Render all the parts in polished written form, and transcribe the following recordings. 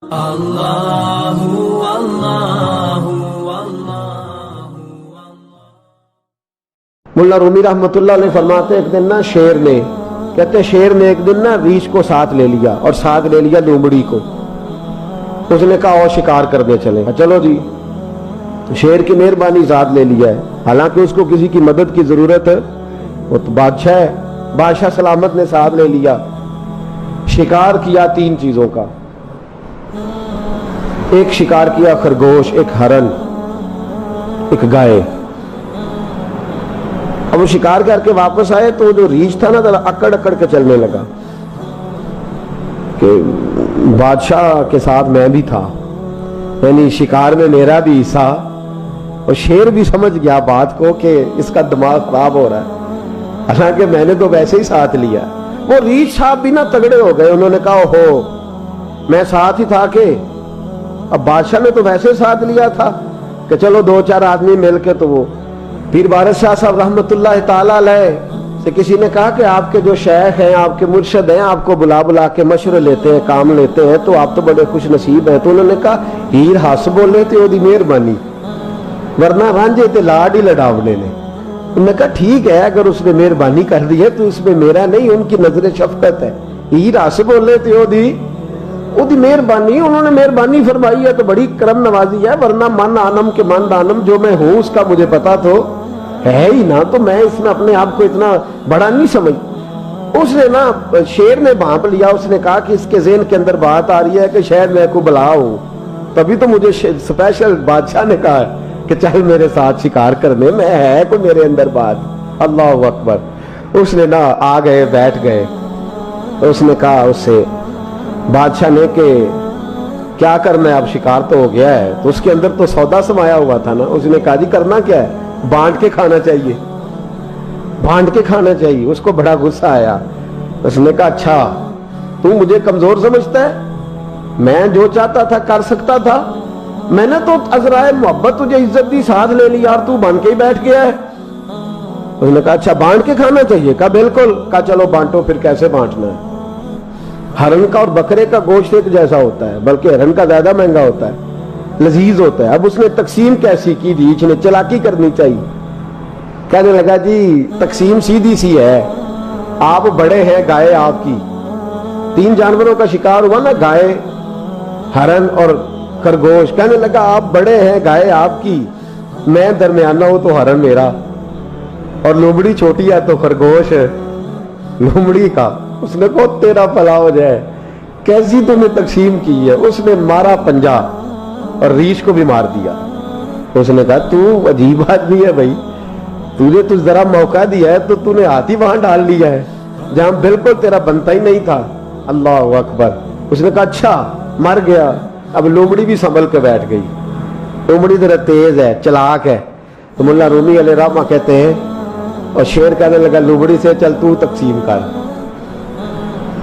मुल्ला रूमी रहमतुल्लाह अलैह फरमाते एक दिन ना शेर ने एक दिन ना रीछ को साथ ले लिया और साथ ले लिया लोमड़ी को। उसने कहा और शिकार करने चले। चलो जी, शेर की मेहरबानी साथ ले लिया है, हालांकि उसको किसी की मदद की जरूरत है, वो तो बादशाह है, बादशाह सलामत ने साथ ले लिया। शिकार किया 3 चीजों का, एक शिकार किया खरगोश, एक हरन, एक गाय। अब वो शिकार करके वापस आए तो जो रीछ था ना जरा अकड़ अकड़ के चलने लगा कि बादशाह के साथ मैं भी था, यानी शिकार में मेरा भी हिस्सा। और शेर भी समझ गया बात को कि इसका दिमाग खराब हो रहा है, हालांकि मैंने तो वैसे ही साथ लिया। वो रीछ साहब भी ना तगड़े हो गए, उन्होंने कहा हो मैं साथ ही था कि अब बादशाह ने तो वैसे साथ लिया था कि चलो 2-4 आदमी मिलके। तो वो पीर बारस शाह साहब रहमतुल्लाह ताला अलैह से किसी ने कहा कि आपके जो शेख हैं, आपके मुर्शद हैं, आपको बुला बुला के मशवरे लेते हैं, काम लेते हैं, तो आप तो बड़े खुश नसीब हैं। तो उन्होंने कहा हीर हस बोले तो ओदी मेहरबानी, वरना रांझे ते लाड ही लड़ावने ने। उन्होंने कहा ठीक है, अगर उसने मेहरबानी कर दी है तो इसमें मेरा नहीं, उनकी नजर शफकत है। हीर हस बोले तो ओदी मेहरबानी, उन्होंने मेहरबानी फरमाई है तो बड़ी करम नवाजी है, वरना मन आनम के मन दानम, जो मैं हूं उसका मुझे पता तो है ही ना, तो मैं इसमें अपने आप को इतना बड़ा नहीं समझ। उसने ना शेर ने भांप लिया, उसने कहा कि इसके ज़हन के अंदर बात आ रही है कि शायद मैं को बुला हूं, तभी तो मुझे स्पेशल बादशाह ने कहा कि चल मेरे साथ शिकार करने में, है कोई मेरे अंदर बात। अल्लाह अकबर। उसने ना आ गए, बैठ गए। उसने कहा उससे बादशाह ने कि क्या करना है, अब शिकार तो हो गया है, तो उसके अंदर तो सौदा समाया हुआ था ना। उसने कहा जी करना क्या है, बांट के खाना चाहिए, बांट के खाना चाहिए। उसको बड़ा गुस्सा आया। उसने कहा अच्छा तू मुझे कमजोर समझता है, मैं जो चाहता था कर सकता था, मैंने तो अजराए मोहब्बत तुझे इज्जत दी, साथ ले ली यार, तू बन के ही बैठ गया है। उसने कहा अच्छा बांट के खाना चाहिए। कहा बिल्कुल। कहा चलो बांटो, फिर कैसे बांटना है। हरन का और बकरे का गोश्त एक जैसा होता है, बल्कि हरन का ज्यादा महंगा होता है, लजीज होता है। अब उसने तकसीम कैसी की, रीछ ने चालाकी करनी चाहिए। कहने लगा जी तकसीम सीधी सी है, आप बड़े हैं, गाय आपकी, 3 जानवरों का शिकार हुआ ना, गाय, हरन और खरगोश। कहने लगा आप बड़े हैं, गाय आपकी, मैं दरमियाना हूं तो हरन मेरा, और लोमड़ी छोटी है तो खरगोश लोमड़ी का। उसने कहा तेरा भला हो जाए, कैसी तूने तकसीम की है। उसने मारा पंजा और रीछ को भी मार दिया। उसने कहा तू अजीब आदमी है भाई, तुझे तो जरा मौका दिया है तो तूने हाथ ही वहां डाल लिया है जहां बिल्कुल तेरा बनता ही नहीं था। अल्लाह अकबर। उसने कहा अच्छा मर गया। अब लोमड़ी भी संभल के बैठ गई। लोमड़ी जरा तेज है, चलाक है। तो मुल्ला रूमी अलैह रहमा कहते हैं, और शेर कहने लगा लोमड़ी से चल तू तकसीम कर,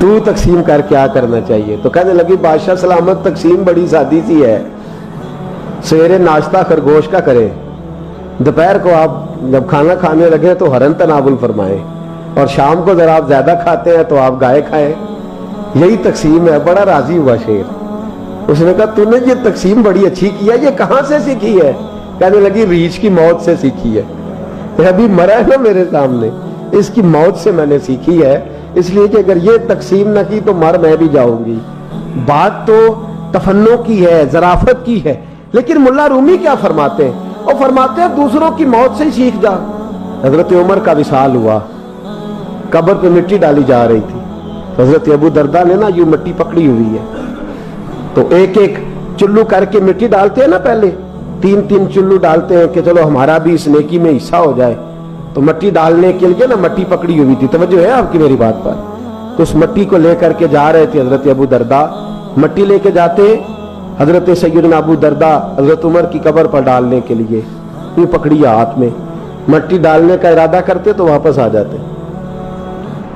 तू तकसीम कर, क्या करना चाहिए। तो कहने लगी बादशाह सलामत तकसीम बड़ी सादी सी है, सवेरे नाश्ता खरगोश का करें, दोपहर को आप जब खाना खाने लगे तो हरन तनावुल फरमाएं, और शाम को जरा आप ज्यादा खाते हैं तो आप गाय खाएं, यही तकसीम है। बड़ा राजी हुआ शेर। उसने कहा तूने ये तकसीम बड़ी अच्छी की है, ये कहां से सीखी है। कहने लगी रीछ की मौत से सीखी है, अभी मरा है ना मेरे सामने, इसकी मौत से मैंने सीखी है, इसलिए कि अगर ये तकसीम न की तो मर मैं भी जाऊंगी। बात तो तफन्नो की है, जराफत की है, लेकिन मुल्ला रूमी क्या फरमाते हैं, और फरमाते हैं दूसरों की मौत से ही सीख जा। हजरत उमर का विसाल हुआ, कब्र पे मिट्टी डाली जा रही थी, हजरत अबू दरदा ने ना यूं मिट्टी पकड़ी हुई है, तो एक एक चुल्लू करके मिट्टी डालते हैं ना, पहले 3-3 चुल्लू डालते हैं कि चलो हमारा भी इस नेकी में हिस्सा हो जाए। तो मिट्टी डालने के लिए ना मिट्टी पकड़ी हुई थी, तवज्जो है आपकी मेरी बात पर। तो उस मिट्टी को लेकर के जा रहे थे हजरत अबू दरदा, मिट्टी लेके जाते हजरत सैयदना अबू दरदा हजरत उमर की कब्र पर डालने के लिए, यूं पकड़ी हाथ में, मिट्टी डालने का इरादा करते तो वापस आ जाते,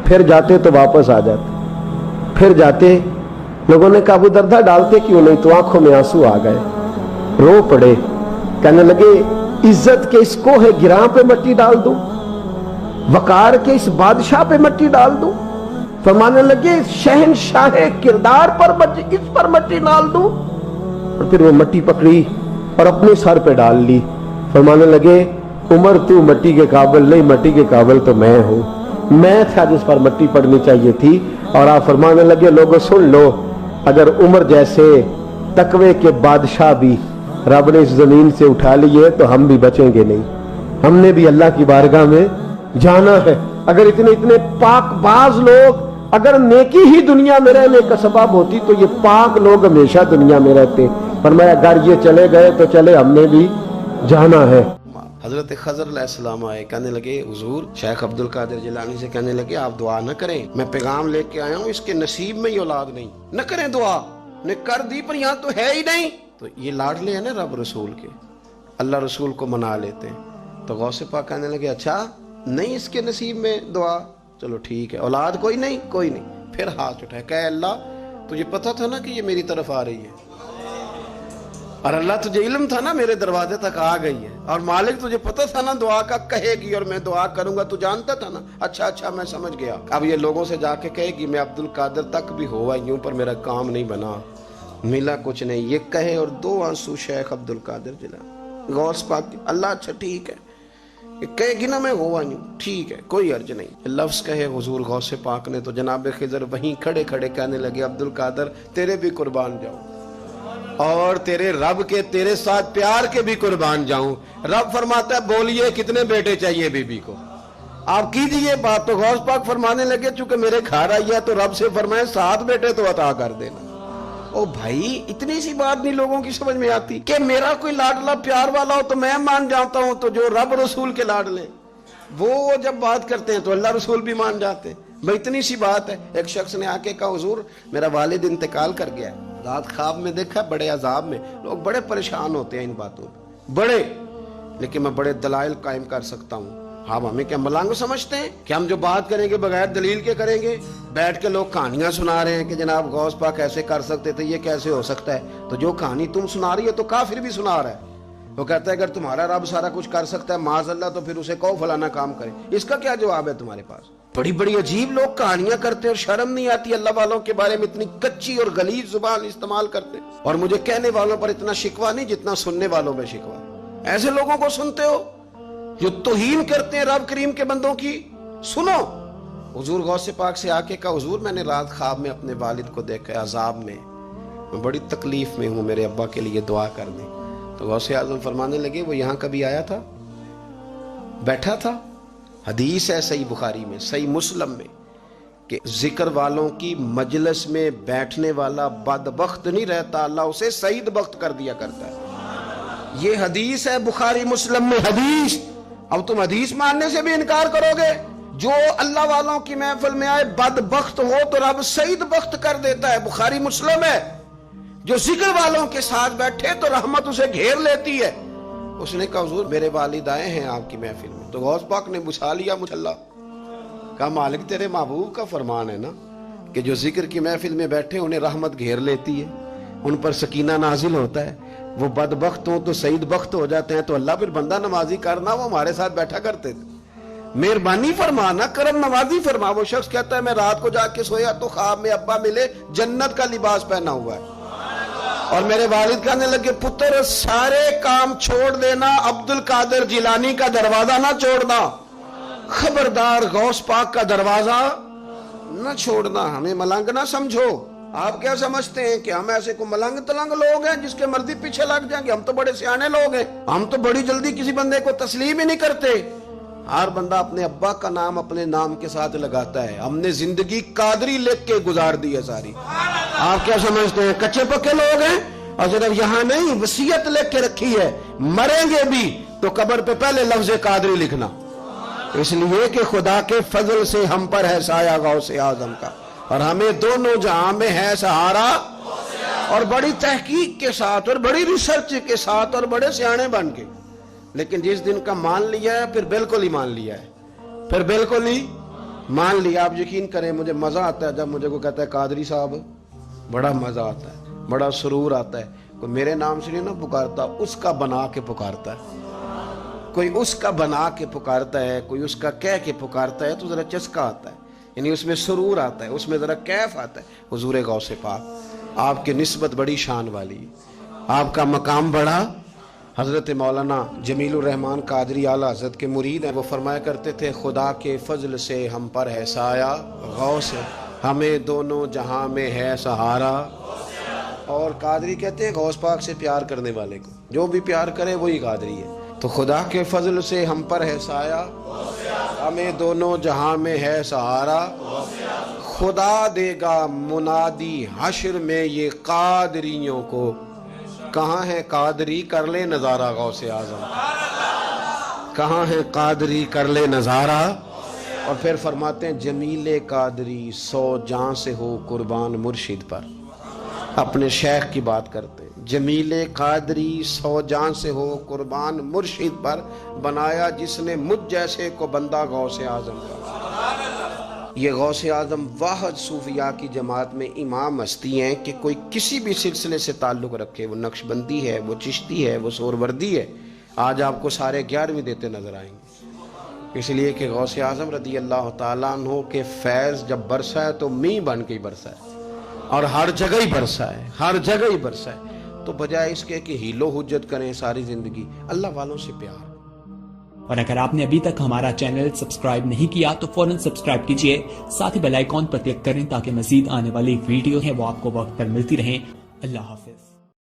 फिर जाते तो वापस आ जाते, फिर जाते। लोगों ने कहा अबू दरदा डालते क्यों नहीं, तो आंखों में आंसू आ गए, रो पड़े। कहने लगे इज्जत के इस कोहे गिरां पे मिट्टी डाल दूं, वकार के इस बादशाह पे मिट्टी डाल दूं, फरमाने लगे शहनशाह किरदार पर इस पर मट्टी डाल दूं। और फिर वो मट्टी पकड़ी और अपने सर पे डाल ली। फरमाने लगे उमर तू मट्टी के काबिल नहीं, मट्टी के काबिल तो मैं हूं, मैं था जिस पर मट्टी पड़नी चाहिए थी। और आप फरमाने लगे लोगों सुन लो, अगर उमर जैसे तकवे के बादशाह भी रब ने इस जमीन से उठा लिए तो हम भी बचेंगे नहीं, हमने भी अल्लाह की बारगाह में जाना है। अगर इतने इतने पाकबाज लोग, अगर नेकी ही दुनिया में रहने का सबब होती तो ये पाक लोग हमेशा दुनिया में रहते। फरमाया अगर ये चले गए तो चले, हमने भी जाना है। हजरत खजर अलैहिस्सलाम आए, कहने लगे हुजूर, शेख अब्दुल कादिर जिलानी से कहने लगे आप दुआ न करें, मैं पैगाम लेके आया हूँ, इसके नसीब में ही औलाद नहीं, न करें दुआ। ने कर दी पर यहाँ तो है ही नहीं। तो ये लाडले हैं ना रब रसूल के, अल्लाह रसूल को मना लेते हैं। तो गौसे पाक कहने लगे अच्छा नहीं इसके नसीब में दुआ, चलो ठीक है, औलाद कोई नहीं, कोई नहीं। फिर हाथ उठाए, कहे अल्लाह तुझे पता था ना कि ये मेरी तरफ आ रही है, और अल्लाह तुझे इल्म था ना मेरे दरवाजे तक आ गई है, और मालिक तुझे पता था ना दुआ का कहेगी और मैं दुआ करूंगा, तू जानता था ना। अच्छा अच्छा मैं समझ गया। अब ये लोगों से जाके कहेगी मैं अब्दुल कादिर तक भी हो आई हूं पर मेरा काम नहीं बना, मिला कुछ नहीं, ये कहे और दो आंसू शेख अब्दुल कादिर जिलानी गौस पाक, अल्लाह अच्छा ठीक है, कहेगी ना मैं हुआ नहीं, ठीक है कोई अर्ज नहीं। लफ्ज कहे हुजूर गौसे पाक ने तो जनाब खिजर वहीं खड़े खड़े कहने लगे अब्दुल कादिर तेरे भी कुर्बान जाऊं और तेरे रब के तेरे साथ प्यार के भी कुर्बान जाऊं। रब फरमाता है बोलिए कितने बेटे चाहिए बीबी को, आप कीजिए बात। तो गौस पाक फरमाने लगे चूंकि मेरे घर आई है तो रब से फरमाए 7 बेटे तो अता कर देना। ओ भाई इतनी सी बात नहीं लोगों की समझ में आती कि मेरा कोई लाडला प्यार वाला हो तो मैं मान जाता हूं, तो जो रब रसूल के लाडले वो जब बात करते हैं तो अल्लाह रसूल भी मान जाते हैं। भाई इतनी सी बात है। एक शख्स ने आके कहा हुजूर मेरा वालिद इंतकाल कर गया, रात ख्वाब में देखा बड़े अजाब में। लोग बड़े परेशान होते हैं इन बातों पे बड़े, लेकिन मैं बड़े दलाइल कायम कर सकता हूँ। हम हमें क्या मलंग समझते हैं कि हम जो बात करेंगे बगैर दलील के करेंगे? बैठ के लोग कहानियां सुना रहे हैं कि जनाब गौस पाक ऐसे कर सकते थे, ये कैसे हो सकता है। तो जो कहानी तुम सुना रही हो तो काफिर भी सुना रहा है। वो कहता है अगर तुम्हारा रब सारा कुछ कर सकता है माज़अल्लाह तो फिर उसे कहो फलाना काम करे, इसका क्या जवाब है तुम्हारे पास? बड़ी बड़ी अजीब लोग कहानियां करते हैं और शर्म नहीं आती अल्लाह वालों के बारे में, इतनी कच्ची और गलीज जुबान इस्तेमाल करते। और मुझे कहने वालों पर इतना शिकवा नहीं जितना सुनने वालों में शिकवा। ऐसे लोगों को सुनते हो जो तौहीन करते हैं रब करीम के बंदों की। सुनो हुजूर गौसे पाक से आके कहा हुजूर मैंने रात ख्वाब में अपने वालिद को देखा अजाब में, मैं बड़ी तकलीफ में हूं, मेरे अब्बा के लिए दुआ कर दें। तो गौसे आजम फरमाने लगे वो यहाँ कभी आया था, बैठा था। हदीस है सही बुखारी में सही मुस्लिम में कि जिक्र वालों की मजलिस में बैठने वाला बदबख्त नहीं रहता, अल्लाह उसे सईद बख्त कर दिया करता है। ये हदीस है बुखारी मुस्लिम में हदीस। अब तुम हदीस मानने से भी इनकार करोगे? जो अल्लाह वालों की महफिल में आए बदबख्त हो तो रब सईद बख्त कर देता है, बुखारी मुस्लिम है। जो जिक्र वालों के साथ बैठे तो रहमत उसे घेर लेती है। उसने कहा हुजूर मेरे वालिद आए हैं आपकी महफिल में। तो गौस पाक ने बुझा लिया मुझल्ला, कहा मालिक तेरे महबूब का फरमान है ना कि जो जिक्र की महफिल में बैठे उन्हें रहमत घेर लेती है, उन पर सकीना नाजिल होता है। वो बदबख्त हो तो सईद बख्त हो जाते हैं। तो अल्लाह फिर बंदा नमाजी करना, वो हमारे साथ बैठा करते थे, मेहरबानी फरमाना करम नवाजी फरमा। वो शख्स कहता है मैं रात को जाके सोया तो ख्वाब में अब्बा मिले जन्नत का लिबास पहना हुआ है, और मेरे वालिद कहने लगे पुत्र सारे काम छोड़ देना, अब्दुल कादिर जिलानी का दरवाजा ना छोड़ना, खबरदार गौस पाक का दरवाजा ना छोड़ना, हमें मलंग ना समझो। आप क्या समझते हैं कि हम ऐसे को मलंग तलंग लोग हैं जिसके मर्जी पीछे लग जाएंगे? हम तो बड़े सियाने लोग हैं, हम तो बड़ी जल्दी किसी बंदे को तस्लीम ही नहीं करते। हर बंदा अपने अब्बा का नाम अपने नाम के साथ लगाता है। हमने जिंदगी कादरी लिख के गुजार दी है सारी। आप क्या समझते हैं कच्चे पक्के लोग हैं? और सिर्फ यहाँ नहीं वसीयत लिख के रखी है, मरेंगे भी तो कब्र पे पहले लफ्ज कादरी लिखना, इसलिए कि खुदा के फजल से हम पर है साया गौसे आजम का, और हमें दोनों जहां में है सहारा। और बड़ी तहकीक के साथ और बड़ी रिसर्च के साथ और बड़े सियाने बन के, लेकिन जिस दिन का मान लिया है फिर बिल्कुल ही मान लिया है, फिर बिल्कुल ही मान लिया। आप यकीन करें मुझे मजा आता है जब मुझे कोई कहता है कादरी साहब, बड़ा मजा आता है, बड़ा सुरूर आता है। कोई मेरे नाम से नहीं ना पुकारता, उसका बना के पुकारता है, कोई उसका बना के पुकारता है, कोई उसका कह के पुकारता है, तो जरा चस्का आता है। یعنی اس میں سرور آتا ہے, اس میں ذرا کیف آتا ہے. حضور غوث پاک آپ کی نسبت بڑی شان والی, آپ کا مقام بڑا. حضرت مولانا جمیل الرحمان قادری اعلیٰ حضرت کے مرید ہیں, وہ فرمایا کرتے تھے خدا کے فضل سے ہم پر ہے سایہ غوث, ہمیں دونوں جہاں میں ہے سہارا. اور قادری کہتے ہیں غوث پاک سے پیار کرنے والے کو جو بھی پیار کرے وہی قادری ہے. تو خدا کے فضل سے ہم پر ہے سایہ, ہمیں دونوں جہاں میں ہے سہارا. خدا دے گا منادی حشر میں یہ قادریوں کو, کہاں ہے قادری کر لے نظارہ غوث اعظم, کہاں ہے قادری کر لے نظارہ. اور پھر فرماتے ہیں جمیل قادری 100 جاں سے ہو قربان مرشد پر. اپنے شیخ کی بات کرتے ہیں, جمیل قادری 100 جاں سے ہو قربان مرشد پر, بنایا جس نے مجھ جیسے کو بندہ غوث اعظم کا. یہ غوث اعظم واحد صوفیاء کی جماعت میں امام ہستی ہیں کہ کوئی کسی بھی سلسلے سے تعلق رکھے, وہ نقشبندی ہے, وہ چشتی ہے, وہ سہروردی ہے, آج آپ کو سارے 11ویں دیتے نظر آئیں گے. اس لیے کہ غوث اعظم رضی اللہ تعالیٰ عنہ کے فیض جب برسا ہے تو میںہ بن کے ہی برسا ہے, اور ہر جگہ ہی برسا ہے, ہر جگہ ہی برسا ہے. تو بجائے اس کے کہ ہیلو حجت کریں ساری زندگی, اللہ والوں سے پیار. اور اگر آپ نے ابھی تک ہمارا چینل سبسکرائب نہیں کیا تو فوراً سبسکرائب کیجئے, ساتھ ہی بیل آئیکن پر کلک کریں تاکہ مزید آنے والی ویڈیو ہیں وہ آپ کو وقت پر ملتی رہیں. اللہ حافظ.